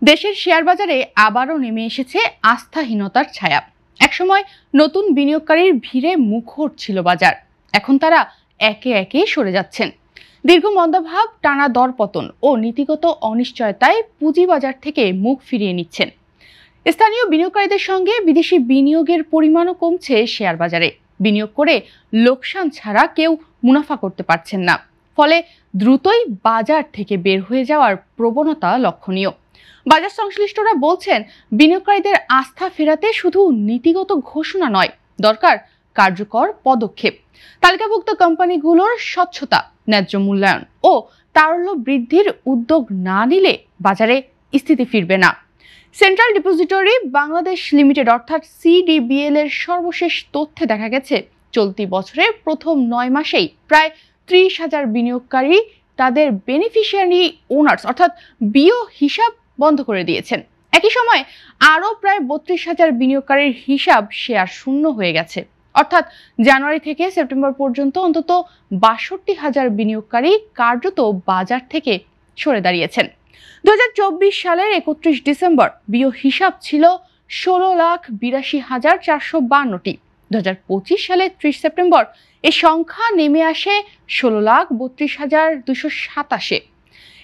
দেশের শেয়ার বাজারে আবারও নেমে এসেছে আস্থাহীনতার ছায়া। একসময় নতুন বিনিয়োগকারীর ভিড়ে মুখর ছিল বাজার, এখন তারা একে একে সরে যাচ্ছেন। দীর্ঘ মন্দাভাব, টানা দরপতন ও নীতিগত অনিশ্চয়তায় পুঁজিবাজার থেকে মুখ ফিরিয়ে নিচ্ছেন। স্থানীয় বিনিয়োগকারীদের সঙ্গে বিদেশি বিনিয়োগের পরিমাণও কমছে শেয়ার বাজারে। বিনিয়োগ করে লোকসান ছাড়া কেউ মুনাফা করতে পারছেন না, ফলে দ্রুতই বাজার থেকে বের হয়ে যাওয়ার প্রবণতা লক্ষণীয়। বাজার সংশ্লিষ্টরা বলছেন, বিনিয়োগকারীদের আস্থা ফেরাতে শুধু নীতিগত ঘোষণা নয়, দরকার কার্যকর পদক্ষেপ। তালিকাভুক্ত কোম্পানিগুলোর স্বচ্ছতা, ন্যায্য মূল্যায়ন ও তারল্য বৃদ্ধির উদ্যোগ না নিলে বাজারে স্থিতি ফিরবে না। সেন্ট্রাল ডিপোজিটরি বাংলাদেশ লিমিটেড অর্থাৎ সিডিবিএল এর সর্বশেষ তথ্যে দেখা গেছে, চলতি বছরের প্রথম 9 মাসেই প্রায় 30,000 বিনিয়োগকারী তাদের বেনিফিশিয়ারি ওনার্স অর্থাৎ বিও হিসাব বন্ধ করে দিয়েছেন। একই সময় আরও প্রায় 32,000 বিনিয়োগকারীর হিসাব শেয়ার শূন্য হয়ে গেছে। অর্থাৎ জানুয়ারি থেকে সেপ্টেম্বর পর্যন্ত অন্তত 62,000 বিনিয়োগকারী কার্যত বাজার থেকে সরে দাঁড়িয়েছেন। 2024 সালের 31 ডিসেম্বর বিও হিসাব ছিল 16,82,452টি। 2025 সালের 30 সেপ্টেম্বর এ সংখ্যা নেমে আসে 16,32,227।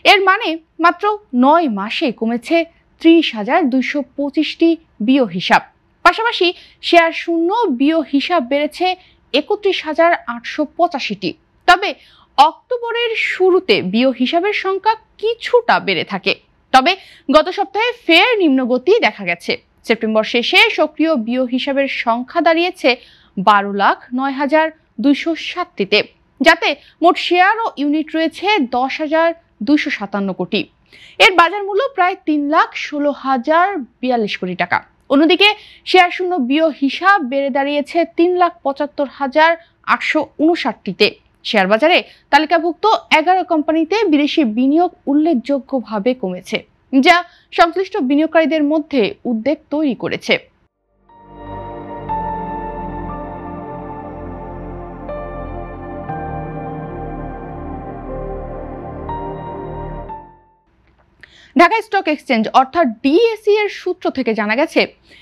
এর মানে মাত্র 9 মাসে কমেছে 30,225টি বিও হিসাব। পাশাপাশি শেয়ার শূন্য বিও হিসাব বেড়েছে 31,885টি। তবে অক্টোবরের শুরুতে বিও হিসাবের সংখ্যা কিছুটা বেড়ে থাকে, তবে গত সপ্তাহে ফের নিম্নগতি দেখা গেছে। সেপ্টেম্বর শেষে সক্রিয় বিও হিসাবের সংখ্যা দাঁড়িয়েছে 12,09,207টিতে, যাতে মোট শেয়ার ও ইউনিট রয়েছে 10,257 কোটি। এর বাজার মূল্য প্রায় 3,16,042 কোটি টাকা। অন্যদিকে শেয়ার শূন্য বিও হিসাব বেড়ে দাঁড়িয়েছে 3,75,859টিতে। শেয়ার বাজারে তালিকাভুক্ত 11 কোম্পানিতে বিদেশি বিনিয়োগ উল্লেখযোগ্যভাবে কমেছে, যা সংশ্লিষ্ট বিনিয়োগকারীদের মধ্যে উদ্বেগ তৈরি করেছে। ঢাকা স্টক এক্সচেঞ্জ অর্থাৎ ডিএসই এর সূত্র থেকে জানা গেছে,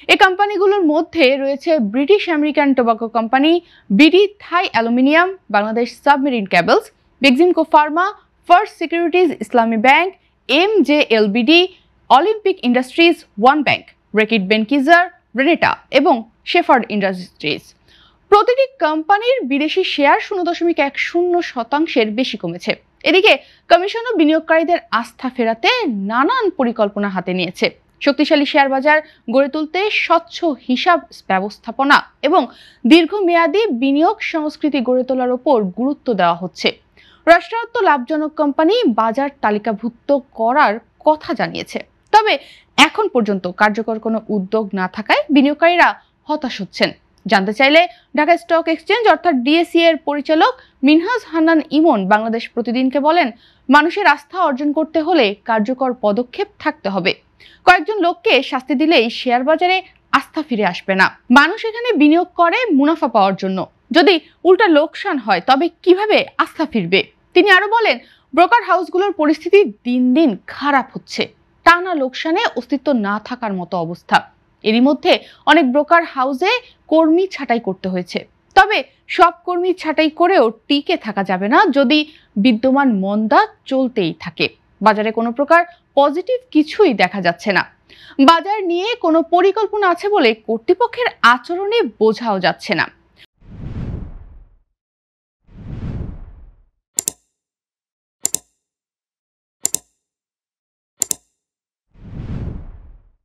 এই কোম্পানিগুলোর মধ্যে রয়েছে British American tobacco company, BD Thai aluminium, Bangladesh submarine cables, Beximco pharma, first securities Islami bank, MJLBD, Olympic industries, one bank, Reckitt Benckiser, Renata এবং শেফার্ড ইন্ডাস্ট্রিজ। প্রতিটি কোম্পানির বিদেশি শেয়ার 0.10% বেশি কমেছে। এদিকে কমিশনও বিনিয়োগকারীদের আস্থা ফেরাতে নানান পরিকল্পনা হাতে নিয়েছে। শক্তিশালী শেয়ার বাজার গড়ে তুলতে স্বচ্ছ হিসাব ব্যবস্থাপনা এবং দীর্ঘমেয়াদী বিনিয়োগ সংস্কৃতি গড়ে তোলার উপর গুরুত্ব দেওয়া হচ্ছে। রাষ্ট্রায়ত্ত লাভজনক কোম্পানি বাজার তালিকাভুক্ত করার কথা জানিয়েছে, তবে এখন পর্যন্ত কার্যকর কোনো উদ্যোগ না থাকায় বিনিয়োগকারীরা হতাশ হচ্ছেন। জানতে চাইলে ঢাকা স্টক এক্সচেঞ্জ অর্থাৎ ডিএসই এর পরিচালক মিনহাজ হান্নান ইমন বাংলাদেশ প্রতিদিনকে বলেন, মানুষের আস্থা অর্জন করতে হলে কার্যকর পদক্ষেপ থাকতে হবে। কয়েকজন লোককে শাস্তি দিলেই শেয়ার বাজারে আস্থা ফিরে আসবে না। মানুষ এখানে বিনিয়োগ করে মুনাফা পাওয়ার জন্য, যদি উল্টা লোকসান হয় তবে কিভাবে আস্থা ফিরবে? তিনি আরো বলেন, ব্রোকার হাউসগুলোর পরিস্থিতি দিন দিন খারাপ হচ্ছে, টানা লোকসানে অস্তিত্ব না থাকার মতো অবস্থা। এরই মধ্যে অনেক ব্রোকার হাউসে কর্মী ছাঁটাই করতে হয়েছে। তবে সব কর্মী ছাঁটাই করেও টিকে থাকা যাবে না যদি বিদ্যমান মন্দা চলতেই থাকে। বাজারে কোনো প্রকার পজিটিভ কিছুই দেখা যাচ্ছে না। বাজার নিয়ে কোনো পরিকল্পনা আছে বলে কর্তৃপক্ষের আচরণে বোঝাও যাচ্ছে না।